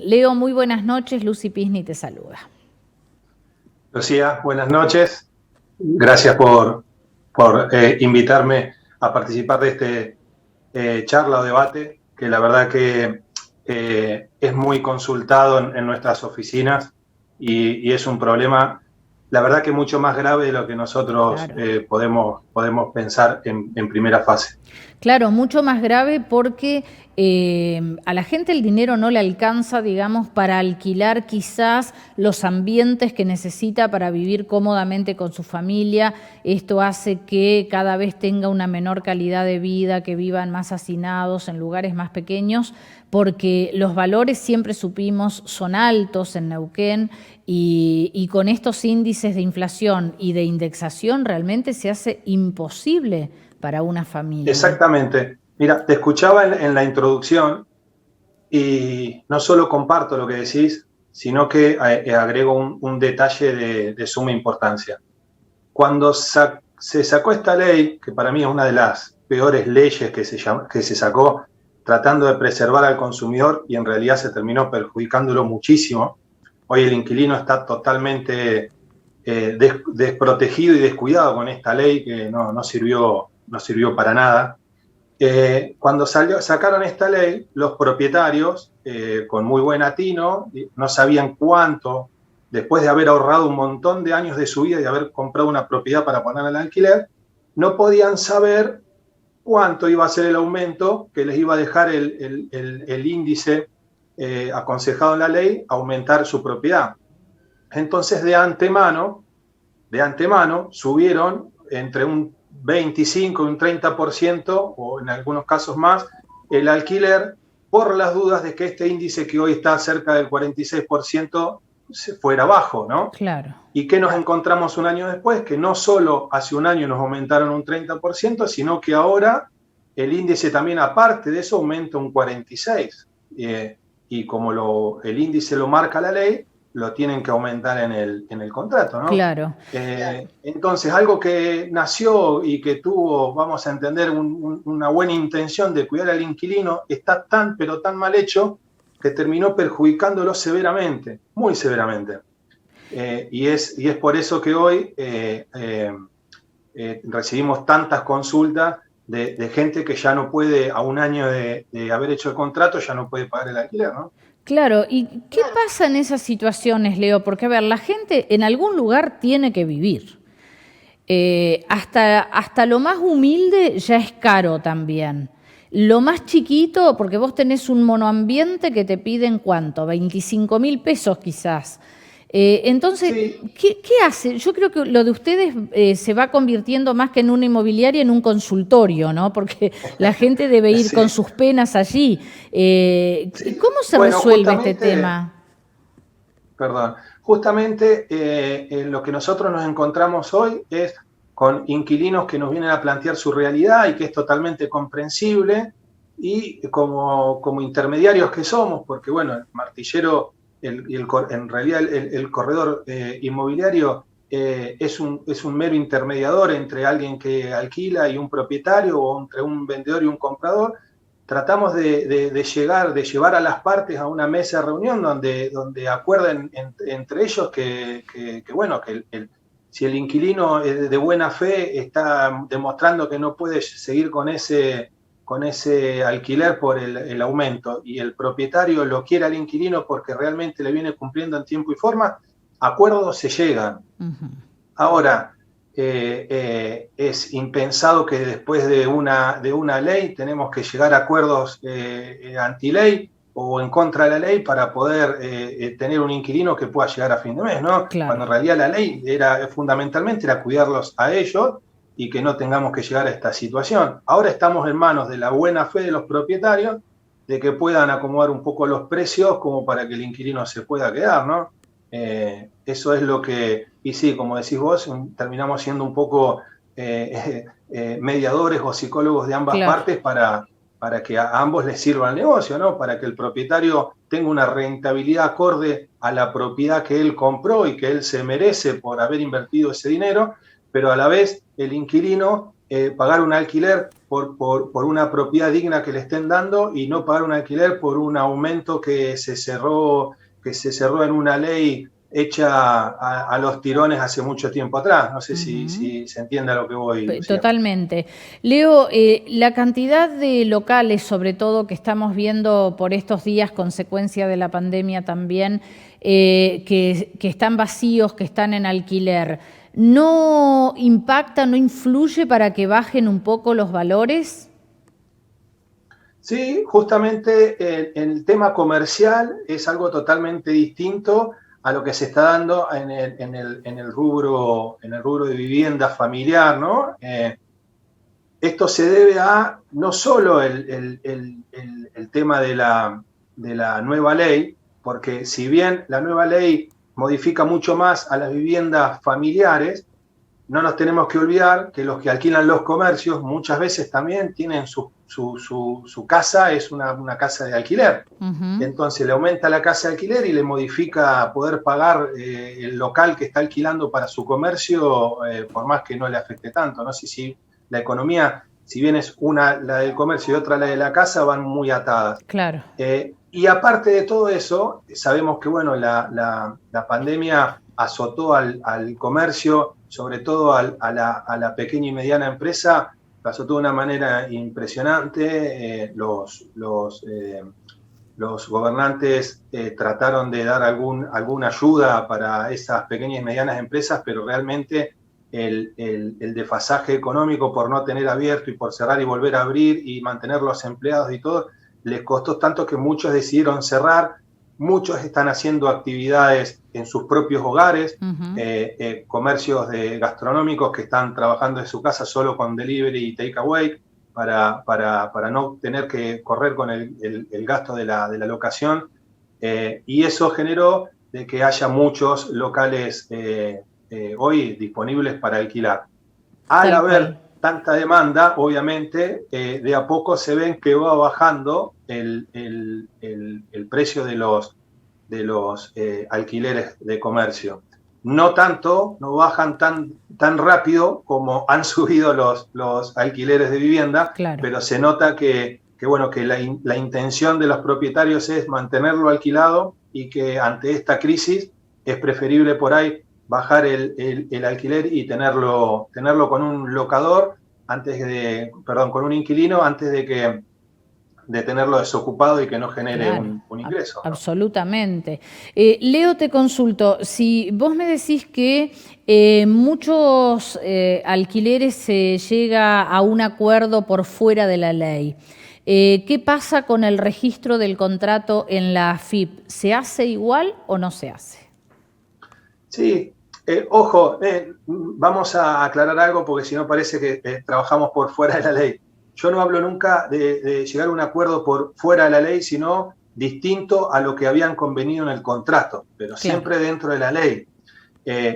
Leo, muy buenas noches. Lucy Pisni te saluda. Lucía, buenas noches. Gracias por invitarme a participar de este charla o debate, que la verdad que es muy consultado en nuestras oficinas y es un problema, la verdad que mucho más grave de lo que nosotros Claro. podemos pensar en primera fase. Claro, mucho más grave porque a la gente el dinero no le alcanza, digamos, para alquilar quizás los ambientes que necesita para vivir cómodamente con su familia. Esto hace que cada vez tenga una menor calidad de vida, que vivan más hacinados en lugares más pequeños, porque los valores siempre supimos son altos en Neuquén y con estos índices de inflación y de indexación realmente se hace imposible para una familia. Exactamente. Mira, te escuchaba en la introducción y no solo comparto lo que decís, sino que agrego un detalle de suma importancia. Cuando se sacó esta ley, que para mí es una de las peores leyes que se sacó, tratando de preservar al consumidor y en realidad se terminó perjudicándolo muchísimo. Hoy el inquilino está totalmente desprotegido y descuidado con esta ley que no sirvió para nada. Cuando sacaron esta ley, los propietarios, con muy buen atino, no sabían cuánto, después de haber ahorrado un montón de años de su vida y haber comprado una propiedad para ponerla al alquiler, no podían saber cuánto iba a ser el aumento que les iba a dejar el índice aconsejado en la ley, aumentar su propiedad. Entonces, de antemano subieron entre un 25 y un 30%, o en algunos casos más, el alquiler por las dudas de que este índice que hoy está cerca del 46% se fuera bajo, ¿no? Claro. ¿Y qué nos encontramos un año después? Que no solo hace un año nos aumentaron un 30%, sino que ahora el índice también, aparte de eso, aumenta un 46%. Y como el índice lo marca la ley, lo tienen que aumentar en el contrato, ¿no? Claro. Entonces, algo que nació y que tuvo, vamos a entender, una buena intención de cuidar al inquilino, está tan, pero tan mal hecho que terminó perjudicándolo severamente, muy severamente. Y es por eso que hoy recibimos tantas consultas de gente que ya no puede, a un año de haber hecho el contrato, ya no puede pagar el alquiler, ¿no? Claro, ¿y qué pasa en esas situaciones, Leo? Porque, a ver, la gente en algún lugar tiene que vivir. Hasta lo más humilde ya es caro también. Lo más chiquito, porque vos tenés un monoambiente que te piden ¿cuánto? 25.000 pesos quizás. Entonces, Sí. ¿qué hace? Yo creo que lo de ustedes se va convirtiendo más que en una inmobiliaria, en un consultorio, ¿no? Porque la gente debe ir Sí, con sus penas allí. sí. ¿Cómo se Bueno, resuelve este tema? justamente lo que nosotros nos encontramos hoy es con inquilinos que nos vienen a plantear su realidad y que es totalmente comprensible, y como intermediarios que somos, porque bueno, el martillero, en realidad el corredor inmobiliario es un mero intermediador entre alguien que alquila y un propietario, o entre un vendedor y un comprador. Tratamos de llevar a las partes a una mesa de reunión donde acuerden entre ellos bueno, si el inquilino de buena fe está demostrando que no puede seguir con ese alquiler por el aumento, y el propietario lo quiere al inquilino porque realmente le viene cumpliendo en tiempo y forma, acuerdos se llegan. Ujú. Ahora, es impensado que después de una ley tenemos que llegar a acuerdos anti-ley o en contra de la ley para poder tener un inquilino que pueda llegar a fin de mes, ¿no? Claro. Cuando en realidad la ley fundamentalmente era cuidarlos a ellos y que no tengamos que llegar a esta situación. Ahora estamos en manos de la buena fe de los propietarios de que puedan acomodar un poco los precios como para que el inquilino se pueda quedar, ¿no? Eso es lo que, y sí, como decís vos, terminamos siendo un poco mediadores o psicólogos de ambas Claro. partes para que a ambos les sirva el negocio, ¿no? Para que el propietario tenga una rentabilidad acorde a la propiedad que él compró y que él se merece por haber invertido ese dinero, pero a la vez el inquilino pagar un alquiler por una propiedad digna que le estén dando y no pagar un alquiler por un aumento que se cerró en una ley hecha a los tirones hace mucho tiempo atrás. No sé si se entiende a lo que voy, Lucía. Totalmente. Leo, la cantidad de locales, sobre todo, que estamos viendo por estos días, consecuencia de la pandemia también, que están vacíos, que están en alquiler, ¿no impacta, no influye para que bajen un poco los valores? Sí, justamente el tema comercial es algo totalmente distinto a lo que se está dando en el rubro de vivienda familiar, ¿no? Esto se debe a no solo el tema de la nueva ley, porque si bien la nueva ley modifica mucho más a las viviendas familiares, no nos tenemos que olvidar que los que alquilan los comercios muchas veces también tienen su casa, es una casa de alquiler. Entonces le aumenta la casa de alquiler y le modifica poder pagar el local que está alquilando para su comercio, por más que no le afecte tanto. No sé si la economía, si bien es una la del comercio y otra la de la casa, van muy atadas. Claro. Y aparte de todo eso, sabemos que bueno, la pandemia azotó al comercio, sobre todo a la pequeña y mediana empresa, lo azotó de una manera impresionante. Los gobernantes trataron de dar alguna ayuda para esas pequeñas y medianas empresas, pero realmente el desfasaje económico por no tener abierto y por cerrar y volver a abrir y mantener los empleados y todo, les costó tanto que muchos decidieron cerrar. Muchos están haciendo actividades en sus propios hogares, comercios gastronómicos que están trabajando en su casa solo con delivery y takeaway para no tener que correr con el gasto de la locación. Y eso generó de que haya muchos locales hoy disponibles para alquilar. Al haber tanta demanda, obviamente, de a poco se ven que va bajando el precio de los alquileres de comercio. No tanto, no bajan tan rápido como han subido los alquileres de vivienda, claro. Pero se nota que la intención de los propietarios es mantenerlo alquilado y que ante esta crisis es preferible por ahí bajar el alquiler y tenerlo con un locador con un inquilino antes de tenerlo desocupado y que no genere un ingreso, ¿no? Absolutamente. Leo, te consulto, si vos me decís que muchos alquileres se llega a un acuerdo por fuera de la ley, ¿qué pasa con el registro del contrato en la AFIP? ¿Se hace igual o no se hace? Sí. Ojo, vamos a aclarar algo porque si no parece que trabajamos por fuera de la ley. Yo no hablo nunca de llegar a un acuerdo por fuera de la ley, sino distinto a lo que habían convenido en el contrato, pero siempre dentro de la ley.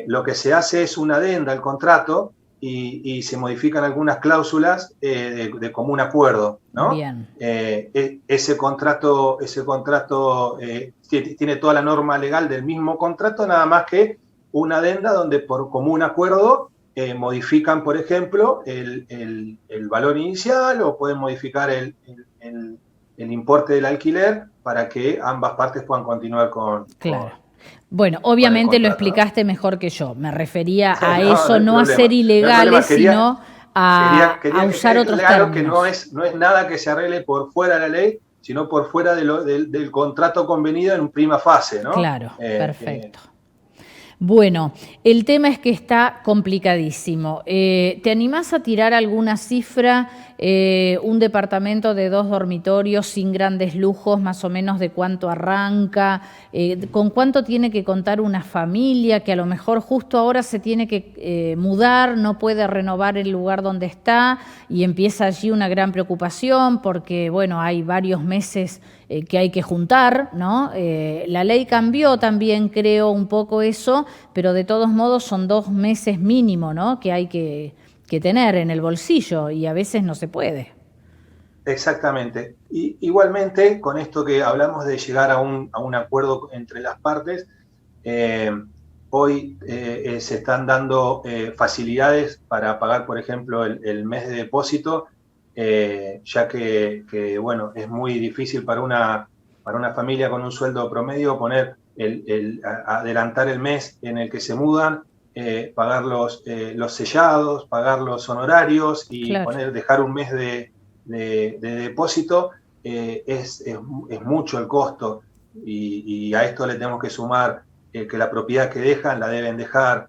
Lo que se hace es una adenda al contrato y se modifican algunas cláusulas de común acuerdo, ¿no? Bien. Ese contrato tiene toda la norma legal del mismo contrato, nada más que una adenda donde por común acuerdo modifican, por ejemplo, el valor inicial o pueden modificar el importe del alquiler para que ambas partes puedan continuar con... Claro. Bueno, obviamente lo explicaste mejor que yo. Me refería a eso, no a ser ilegales, sino a usar otros términos. Que no es nada que se arregle por fuera de la ley, sino por fuera del contrato convenido en prima fase, ¿no? Claro, perfecto. Bueno, el tema es que está complicadísimo. ¿Te animás a tirar alguna cifra? Un departamento de 2 dormitorios sin grandes lujos, más o menos de cuánto arranca, con cuánto tiene que contar una familia que a lo mejor justo ahora se tiene que mudar, no puede renovar el lugar donde está y empieza allí una gran preocupación porque, bueno, hay varios meses que hay que juntar, ¿no? La ley cambió también, creo, un poco eso, pero de todos modos son 2 meses mínimo, ¿no? Que hay que tener en el bolsillo y a veces no se puede. Exactamente. Y igualmente, con esto que hablamos de llegar a un acuerdo entre las partes, hoy se están dando facilidades para pagar, por ejemplo, el mes de depósito ya que, bueno, es muy difícil para una familia con un sueldo promedio poner adelantar el mes en el que se mudan, pagar los sellados, pagar los honorarios y Claro. dejar un mes de depósito. Es mucho el costo, y a esto le tenemos que sumar que la propiedad que dejan la deben dejar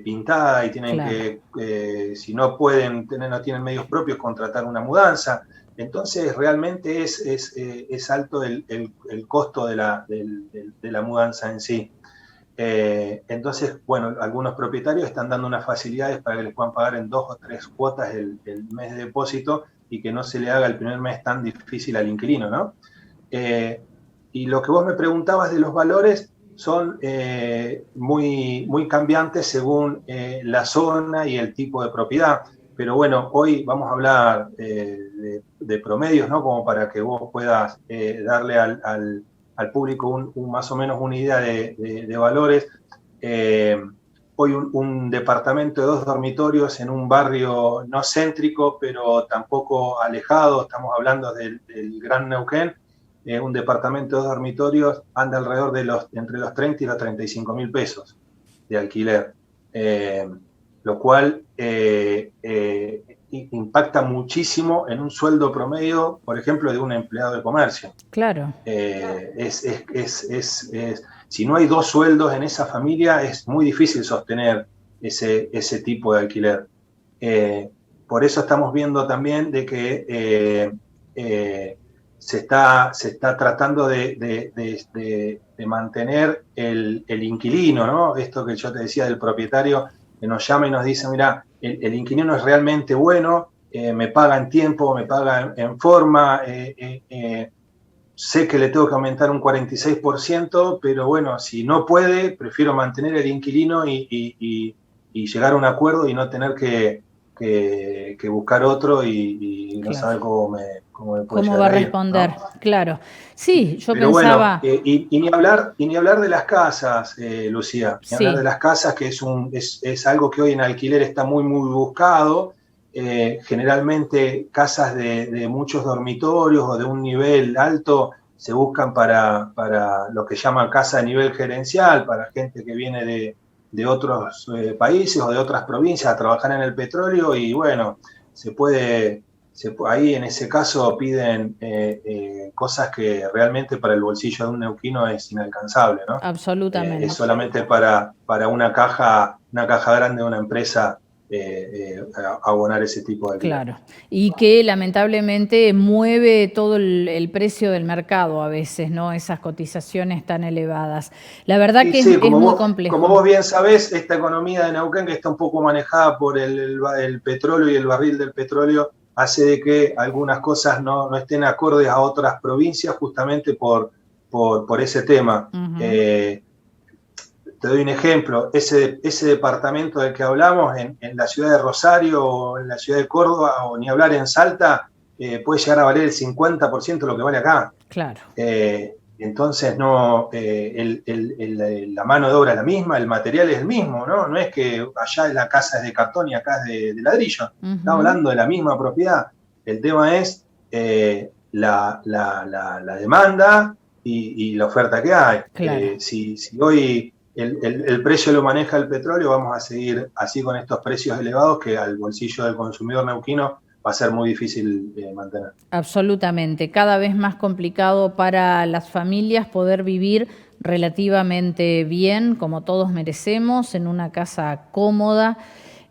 pintada, y tienen Claro. que, si no pueden no tienen medios propios, contratar una mudanza. Entonces realmente es alto el costo de la mudanza en sí. Entonces, bueno, algunos propietarios están dando unas facilidades para que les puedan pagar en 2 o 3 cuotas el mes de depósito, y que no se le haga el primer mes tan difícil al inquilino, ¿no? Y lo que vos me preguntabas de los valores son muy, muy cambiantes según la zona y el tipo de propiedad. Pero bueno, hoy vamos a hablar de promedios, ¿no? Como para que vos puedas darle al público más o menos una idea de valores. Hoy un departamento de 2 dormitorios en un barrio no céntrico, pero tampoco alejado, estamos hablando del Gran Neuquén, un departamento de 2 dormitorios anda alrededor de entre los 30 y los 35 mil pesos de alquiler, lo cual impacta muchísimo en un sueldo promedio, por ejemplo, de un empleado de comercio. Claro. Si no hay 2 sueldos en esa familia, es muy difícil sostener ese tipo de alquiler. Por eso estamos viendo también de que se está tratando de mantener el inquilino, ¿no? Esto que yo te decía del propietario que nos llama y nos dice, mira, el inquilino es realmente bueno, me paga en tiempo, me paga en forma, sé que le tengo que aumentar un 46%, pero bueno, si no puede, prefiero mantener el inquilino y llegar a un acuerdo y no tener que buscar otro y no Claro. saber cómo me puede ¿Cómo llegar va a a ir, responder? ¿no? Claro. Sí, yo Pero pensaba. bueno, y ni hablar de las casas, Lucía, ni hablar de Sí. las casas, que es algo que hoy en alquiler está muy, muy buscado. Generalmente casas de muchos dormitorios o de un nivel alto se buscan para lo que llaman casa de nivel gerencial, para gente que viene de otros países o de otras provincias a trabajar en el petróleo, y bueno, ahí en ese caso piden cosas que realmente para el bolsillo de un neuquino es inalcanzable, ¿no? Es Absolutamente. solamente para una caja grande de una empresa abonar ese tipo de alquiler. Claro. Y que lamentablemente mueve todo el precio del mercado a veces, ¿no? Esas cotizaciones tan elevadas. La verdad Y que sí, es muy como complejo. vos bien sabés, esta economía de Neuquén, que está un poco manejada por el petróleo y el barril del petróleo, hace de que algunas cosas no estén acordes a otras provincias, justamente por ese tema. Ujú. Te doy un ejemplo, ese departamento del que hablamos en la ciudad de Rosario o en la ciudad de Córdoba, o ni hablar en Salta, puede llegar a valer el 50% de lo que vale acá. Claro. Entonces, no, la mano de obra es la misma, el material es el mismo, ¿no? No es que allá la casa es de cartón y acá es de ladrillo. Estamos Ujú. hablando de la misma propiedad. El tema es la demanda y la oferta que hay. Claro. Si hoy el precio lo maneja el petróleo, vamos a seguir así con estos precios elevados que al bolsillo del consumidor neuquino va a ser muy difícil mantener. Absolutamente. Cada vez más complicado para las familias poder vivir relativamente bien, como todos merecemos, en una casa cómoda.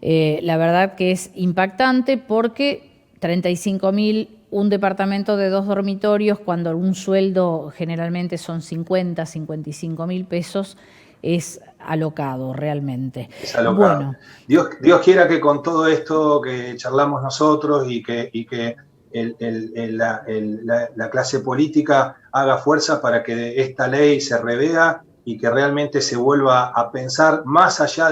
La verdad que es impactante porque 35.000 un departamento de 2 dormitorios, cuando un sueldo generalmente son 55.000 pesos, es alocado realmente. Es alocado. Bueno, Dios quiera que con todo esto que charlamos nosotros y que la clase política haga fuerza para que esta ley se revea y que realmente se vuelva a pensar más allá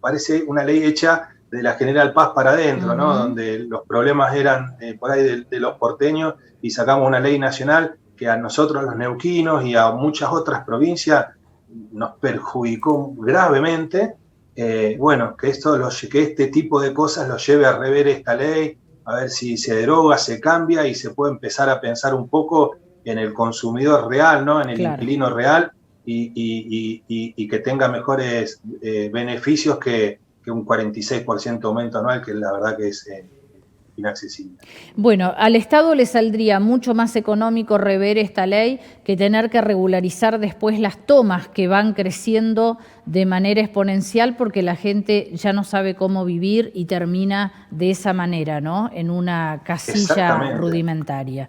parece una ley hecha de la General Paz para adentro, ¿no? Donde los problemas eran por ahí de los porteños, y sacamos una ley nacional que a nosotros, los neuquinos, y a muchas otras provincias nos perjudicó gravemente. Bueno, que este tipo de cosas lo lleve a rever esta ley a ver si se deroga, se cambia y se puede empezar a pensar un poco en el consumidor real, ¿no? En el inquilino real y que tenga mejores beneficios que un 46% aumento anual, que la verdad que es inaccesible. Bueno, al Estado le saldría mucho más económico rever esta ley que tener que regularizar después las tomas que van creciendo de manera exponencial porque la gente ya no sabe cómo vivir y termina de esa manera, ¿no? En una casilla rudimentaria.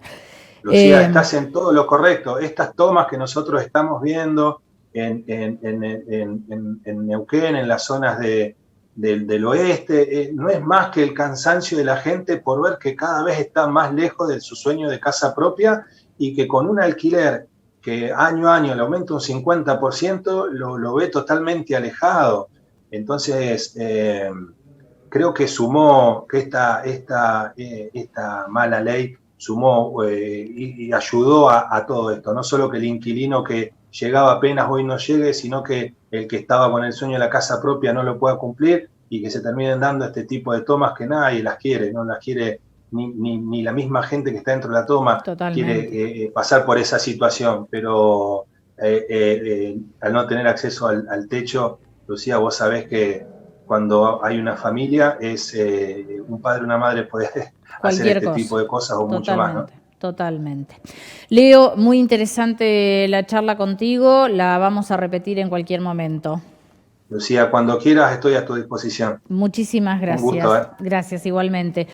Lucía, estás en todo lo correcto. Estas tomas que nosotros estamos viendo en Neuquén, en las zonas del oeste, no es más que el cansancio de la gente por ver que cada vez está más lejos de su sueño de casa propia y que con un alquiler que año a año le aumenta un 50%, lo ve totalmente alejado. Entonces, creo que sumó que esta mala ley sumó y ayudó a todo esto. No solo que el inquilino que llegaba apenas hoy no llegue, sino que el que estaba con el sueño de la casa propia no lo pueda cumplir y que se terminen dando este tipo de tomas que nadie las quiere, no las quiere ni la misma gente que está dentro de la toma. Totalmente. Quiere pasar por esa situación, pero al no tener acceso al techo, Lucía, vos sabés que cuando hay una familia es un padre o una madre puede hacer este tipo de cosas o mucho más, ¿no? Totalmente. Leo, muy interesante la charla contigo, la vamos a repetir en cualquier momento. Lucía, cuando quieras estoy a tu disposición. Muchísimas gracias. Un gusto, Gracias igualmente.